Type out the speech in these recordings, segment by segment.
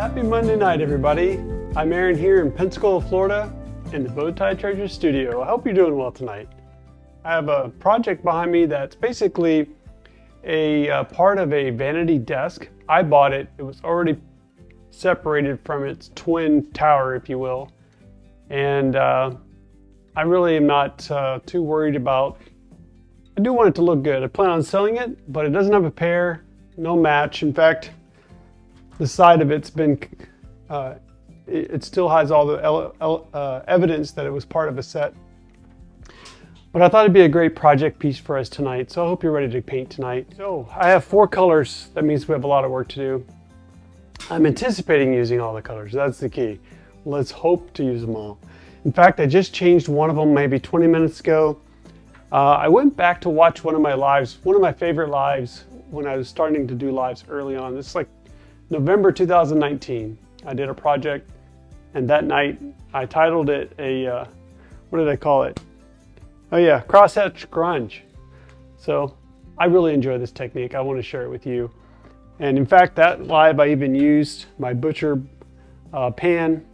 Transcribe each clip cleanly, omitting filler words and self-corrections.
Happy Monday night, everybody. I'm Aaron here in Pensacola, Florida, in the Bowtie Treasure Studio. I hope you're doing well tonight. I have a project behind me that's basically a part of a vanity desk. I bought it. It was already separated from its twin tower, if you will. And I really am not too worried about. I do want it to look good. I plan on selling it, but it doesn't have a pair, no match. In fact, the side of it's been, it still has all the evidence that it was part of a set. But I thought it'd be a great project piece for us tonight, so I hope you're ready to paint tonight. So I have 4 colors. That means we have a lot of work to do. I'm anticipating using all the colors. That's the key. Let's hope to use them all. In fact, I just changed one of them maybe 20 minutes ago. I went back to watch one of my lives, one of my favorite lives when I was starting to do lives early on. This is like November 2019. I did a project, and that night I titled it what did I call it? Oh yeah, crosshatch grunge. So I really enjoy this technique. I want to share it with you. And in fact, that live I even used my butcher pan,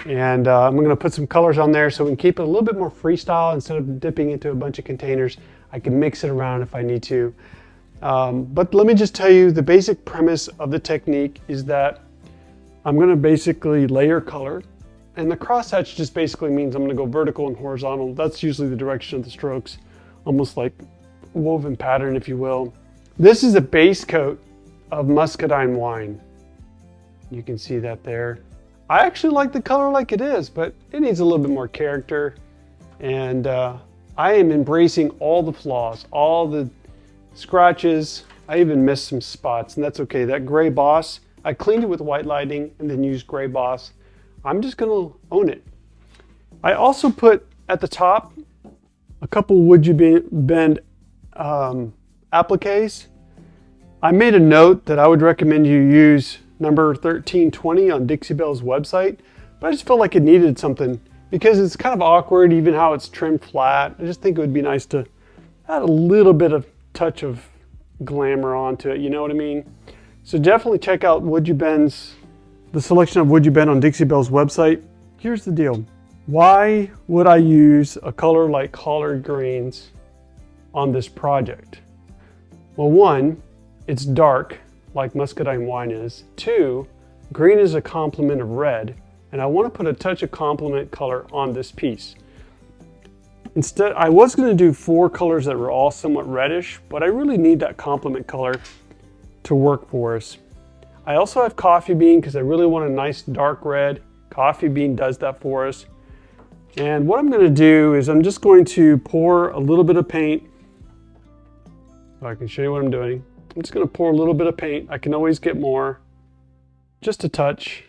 and I'm going to put some colors on there so we can keep it a little bit more freestyle. Instead of dipping into a bunch of containers, I can mix it around if I need to. But let me just tell you, the basic premise of the technique is that I'm going to basically layer color, and the crosshatch just basically means I'm going to go vertical and horizontal. That's usually the direction of the strokes, almost like woven pattern, if you will. This is a base coat of Muscadine Wine. You can see that there. I actually like the color like it is, but it needs a little bit more character. And I am embracing all the flaws, all the scratches. I even missed some spots, and that's okay. That gray boss, I cleaned it with white lighting and then used gray boss. I'm just gonna own it. I also put at the top a couple Would You Bend appliques. I made a note that I would recommend you use number 1320 on Dixie Belle's website, but I just felt like it needed something because it's kind of awkward, even how it's trimmed flat. I just think it would be nice to add a little bit of touch of glamour onto it, you know what I mean? So definitely check out the selection of Would You Bend on Dixie Belle's website. Here's the deal. Why would I use a color like collard greens on this project? Well, 1, it's dark like Muscadine Wine is. 2, green is a complement of red, and I want to put a touch of complement color on this piece. Instead, I was going to do 4 colors that were all somewhat reddish, but I really need that complement color to work for us. I also have coffee bean because I really want a nice dark red. Coffee bean does that for us. And what I'm going to do is I'm just going to pour a little bit of paint. So I can show you what I'm doing. I'm just going to pour a little bit of paint. I can always get more. Just a touch.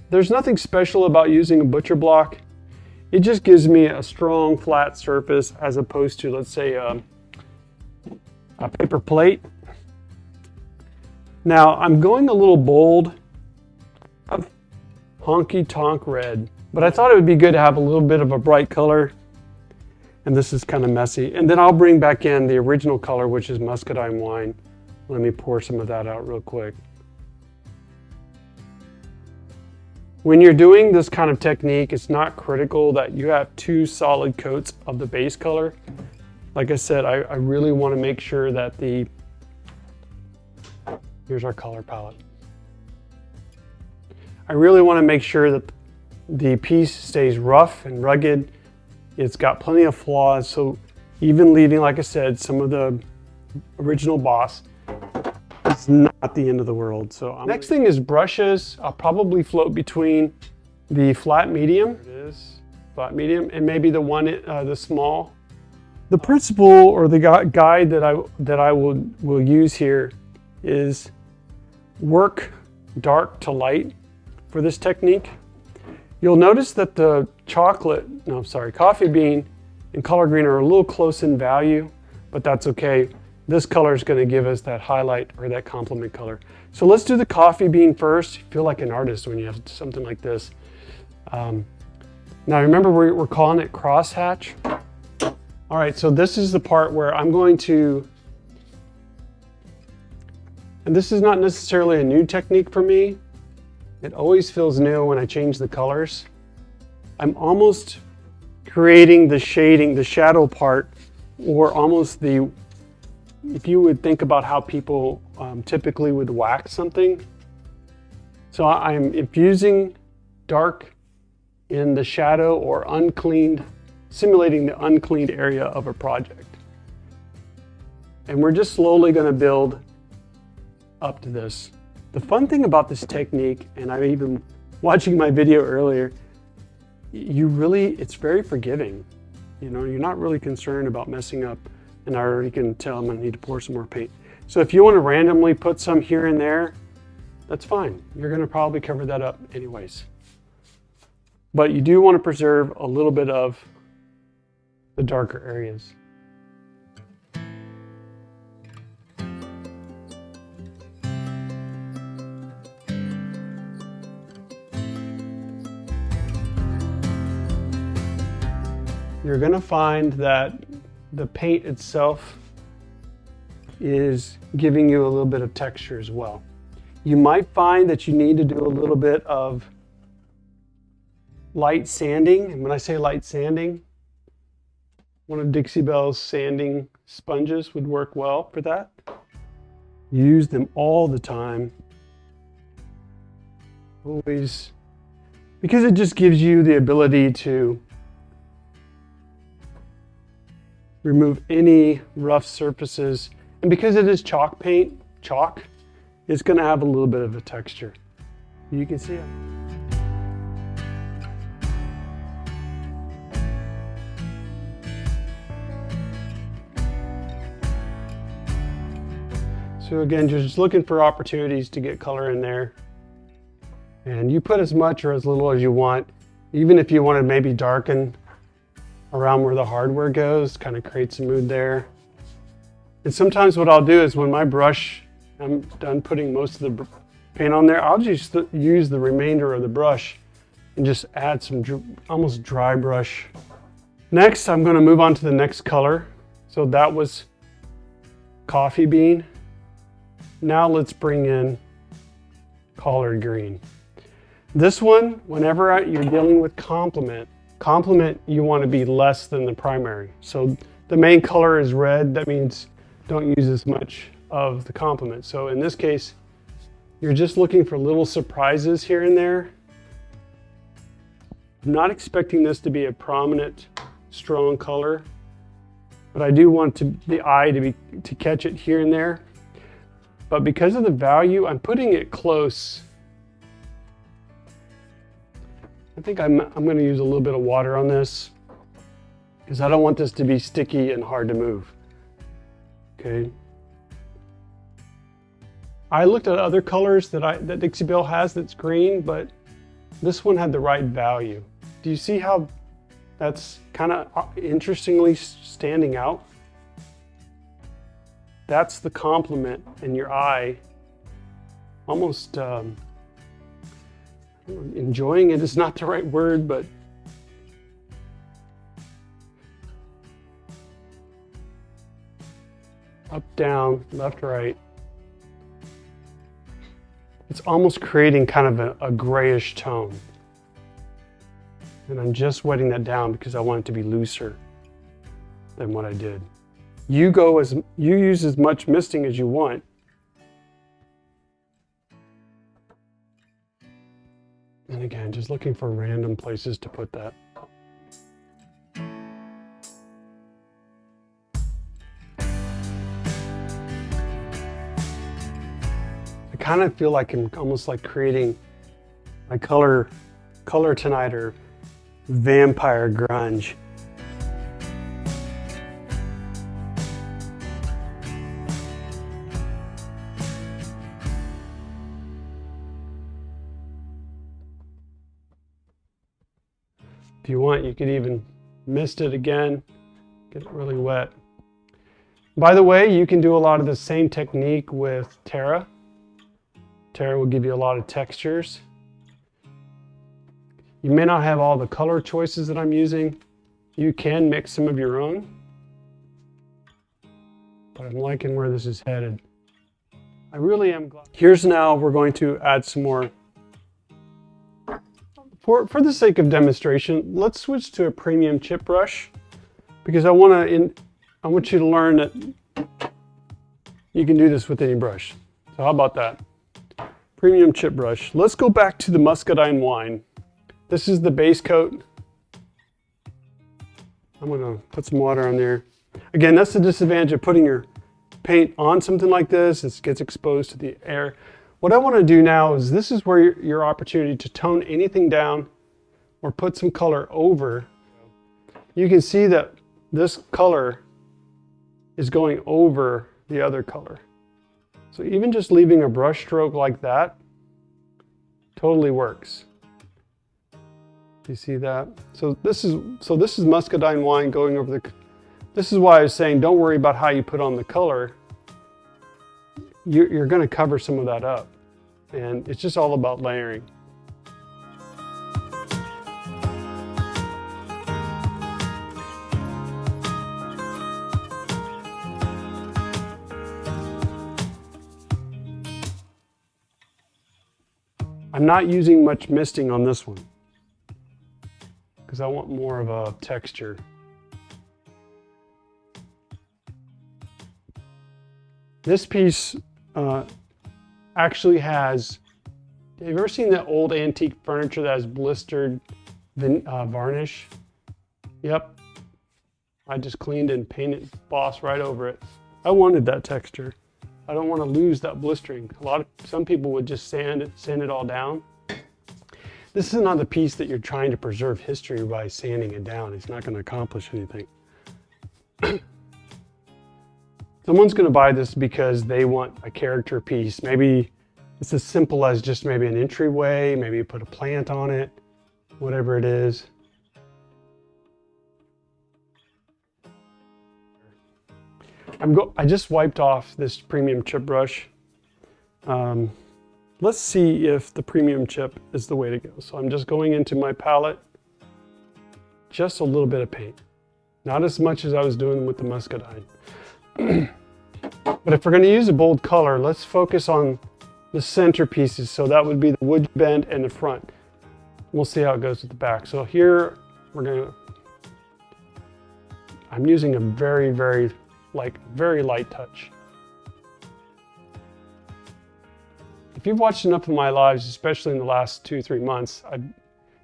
There's nothing special about using a butcher block. It just gives me a strong flat surface as opposed to, let's say, a paper plate. Now I'm going a little bold of Honky Tonk Red, but I thought it would be good to have a little bit of a bright color, and this is kind of messy. And then I'll bring back in the original color, which is Muscadine Wine. Let me pour some of that out real quick. When you're doing this kind of technique, it's not critical that you have 2 solid coats of the base color. Like I said, I really want to make sure that here's our color palette. I really want to make sure that the piece stays rough and rugged. It's got plenty of flaws, so even leaving, like I said, some of the original boss, it's not the end of the world. So next thing is brushes. I'll probably float between the flat medium, flat medium, and maybe the small. The principle or the guide that I will use here is work dark to light for this technique. You'll notice that the coffee bean and collard green are a little close in value, but that's okay. This color is going to give us that highlight or that complement color. So let's do the coffee bean first. You feel like an artist when you have something like this. Now remember, we're calling it crosshatch. All right, so this is the part where I'm going to And this is not necessarily a new technique for me. It always feels new when I change the colors. I'm almost creating the shading, the shadow part, or almost the, if you would think about how people typically would wax something. So I'm infusing dark in the shadow or uncleaned, simulating the uncleaned area of a project. And we're just slowly going to build up to this. The fun thing about this technique, and I'm even watching my video earlier, it's very forgiving. You know, you're not really concerned about messing up, and I already can tell I'm gonna need to pour some more paint. So if you want to randomly put some here and there, that's fine. You're gonna probably cover that up anyways. But you do want to preserve a little bit of the darker areas. You're going to find that the paint itself is giving you a little bit of texture as well. You might find that you need to do a little bit of light sanding. And when I say light sanding, one of Dixie Belle's sanding sponges would work well for that. Use them all the time. Always, because it just gives you the ability to remove any rough surfaces. And because it is chalk paint, it's going to have a little bit of a texture. You can see it. So again, just looking for opportunities to get color in there. And you put as much or as little as you want. Even if you want to maybe darken around where the hardware goes, kind of create some mood there. And sometimes what I'll do is when my brush, I'm done putting most of the paint on there, I'll just use the remainder of the brush and just add some almost dry brush. Next, I'm going to move on to the next color. So that was coffee bean. Now let's bring in collard green. This one, whenever you're dealing with complement, you want to be less than the primary. So the main color is red. That means don't use as much of the complement. So in this case, you're just looking for little surprises here and there. I'm not expecting this to be a prominent, strong color, but I do want the eye to catch it here and there. But because of the value, I'm putting it close. I think I'm going to use a little bit of water on this because I don't want this to be sticky and hard to move. Okay. I looked at other colors that Dixie Belle has that's green, but this one had the right value. Do you see how that's kind of interestingly standing out? That's the complement in your eye. Almost enjoying it is not the right word, but up, down, left, right. It's almost creating kind of a grayish tone. And I'm just wetting that down because I want it to be looser than what I did. You use as much misting as you want. And again, just looking for random places to put that. I kind of feel like I'm almost like creating my color tonight or vampire grunge. If you want, you could even mist it again, get it really wet. By the way, you can do a lot of the same technique with Terra. Terra will give you a lot of textures. You may not have all the color choices that I'm using. You can mix some of your own. But I'm liking where this is headed. I really am glad. Here's now we're going to add some more. For the sake of demonstration, let's switch to a premium chip brush because I want you to learn that you can do this with any brush. So how about that? Premium chip brush. Let's go back to the Muscadine Wine. This is the base coat. I'm gonna put some water on there. Again, that's the disadvantage of putting your paint on something like this. It gets exposed to the air. What I want to do now is this is where your opportunity to tone anything down or put some color over. You can see that this color is going over the other color. So even just leaving a brush stroke like that totally works. You see that? So this is Muscadine Wine going over the. This is why I was saying don't worry about how you put on the color. You're going to cover some of that up, and it's just all about layering. I'm not using much misting on this one because I want more of a texture. This piece actually has, have you ever seen that old antique furniture that has blistered varnish? Yep. I just cleaned and painted Boss right over it. I wanted that texture. I don't want to lose that blistering. Some people would just sand it all down. This is not a piece that you're trying to preserve history by sanding it down. It's not going to accomplish anything. Someone's going to buy this because they want a character piece. Maybe it's as simple as just maybe an entryway, maybe you put a plant on it, whatever it is. I just wiped off this premium chip brush. Let's see if the premium chip is the way to go. So I'm just going into my palette, just a little bit of paint. Not as much as I was doing with the Muscadine. But if we're going to use a bold color, let's focus on the center pieces. So that would be the wood bend and the front. We'll see how it goes with the back. So here I'm using a very light touch. If you've watched enough of my lives, especially in the last 2-3 months, I've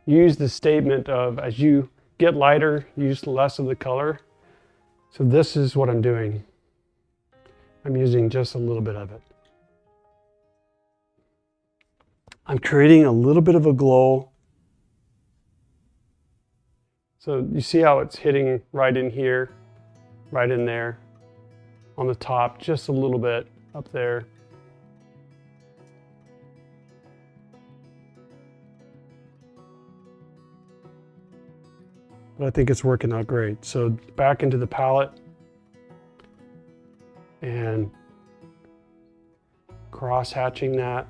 used the statement of as you get lighter, use less of the color. So this is what I'm doing. I'm using just a little bit of it. I'm creating a little bit of a glow. So you see how it's hitting right in here, right in there, on the top, just a little bit up there. But I think it's working out great. So back into the palette and cross hatching that.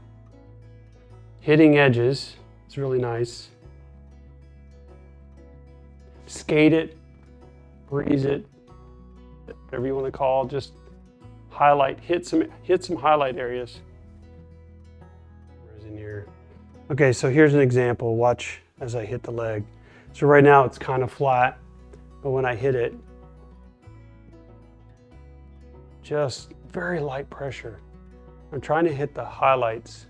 Hitting edges is really nice. Skate it, breeze it, whatever you want to call it. Just highlight, hit some highlight areas. Where's in here? Okay, so here's an example. Watch as I hit the leg. So right now it's kind of flat, but when I hit it, just very light pressure. I'm trying to hit the highlights.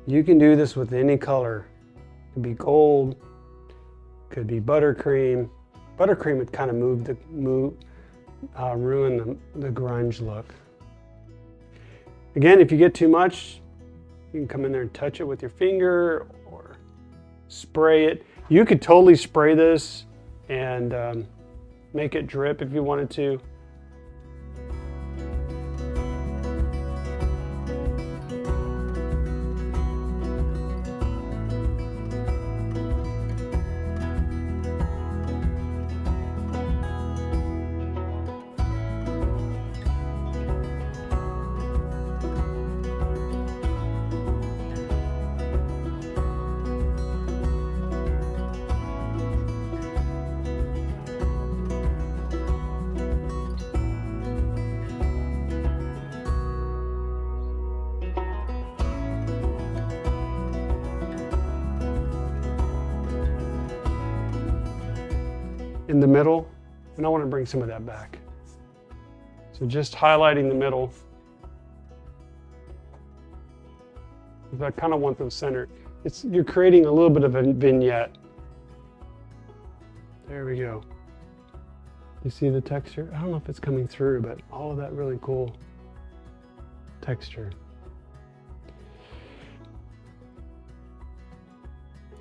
You can do this with any color. It could be gold, could be buttercream. Buttercream would kind of ruin the grunge look. Again, if you get too much, you can come in there and touch it with your finger or spray it. You could totally spray this and make it drip if you wanted to. in the middle, and I want to bring some of that back. So just highlighting the middle. I kind of want them centered. You're creating a little bit of a vignette. There we go. You see the texture? I don't know if it's coming through, but all of that really cool texture.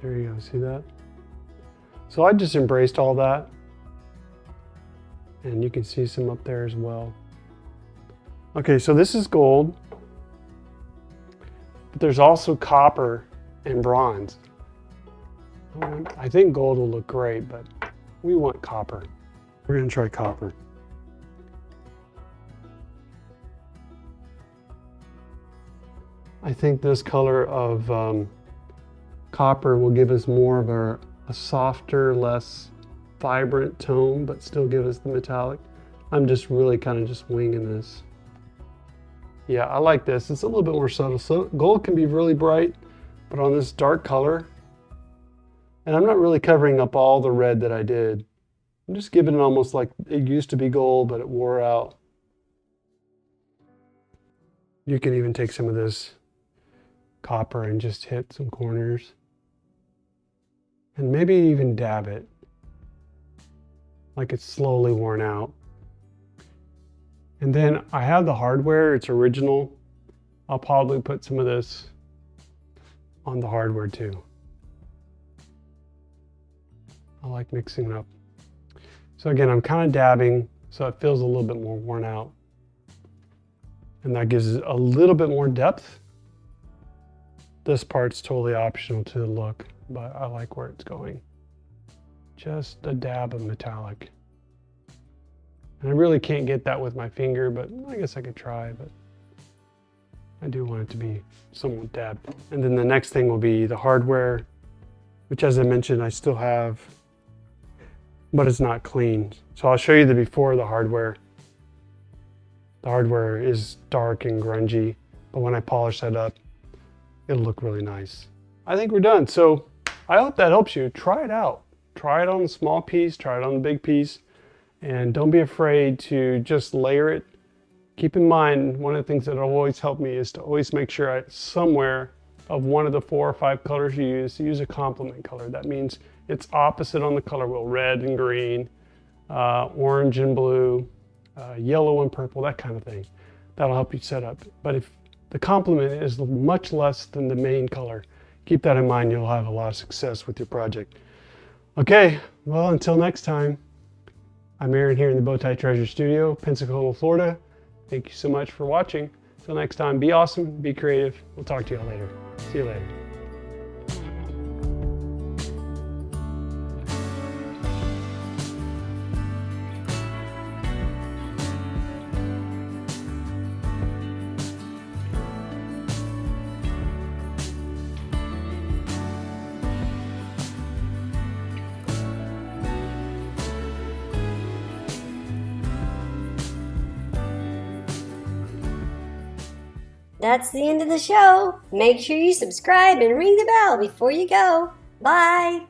There you go, see that? So I just embraced all that. And you can see some up there as well. Okay, so this is gold. But there's also copper and bronze. I think gold will look great, but we want copper. We're gonna try copper. I think this color of copper will give us more of a softer, less vibrant tone, but still give us the metallic. I'm just really kind of just winging this. Yeah, I like this. It's a little bit more subtle. So gold can be really bright, but on this dark color, and I'm not really covering up all the red that I did. I'm just giving it almost like it used to be gold, but it wore out. You can even take some of this copper and just hit some corners. And maybe even dab it, like it's slowly worn out. And then I have the hardware, it's original. I'll probably put some of this on the hardware too. I like mixing it up. So again, I'm kind of dabbing so it feels a little bit more worn out. And that gives it a little bit more depth. This part's totally optional to the look, but I like where it's going. Just a dab of metallic. And I really can't get that with my finger, but I guess I could try, but I do want it to be somewhat dabbed. And then the next thing will be the hardware, which as I mentioned, I still have, but it's not clean. So I'll show you the before the hardware. The hardware is dark and grungy, but when I polish that up, it'll look really nice. I think we're done. So I hope that helps you. Try it out. Try it on the small piece, try it on the big piece, and don't be afraid to just layer it. Keep in mind, one of the things that always helped me is to always make sure I somewhere of one of the 4 or 5 colors you use a complement color. That means it's opposite on the color wheel, red and green, orange and blue, yellow and purple, that kind of thing. That'll help you set up. But if the complement is much less than the main color, keep that in mind, you'll have a lot of success with your project. Okay, well, until next time, I'm Aaron here in the Bowtie Treasure Studio, Pensacola, Florida. Thank you so much for watching. Until next time, be awesome, be creative. We'll talk to you all later. See you later. That's the end of the show. Make sure you subscribe and ring the bell before you go. Bye.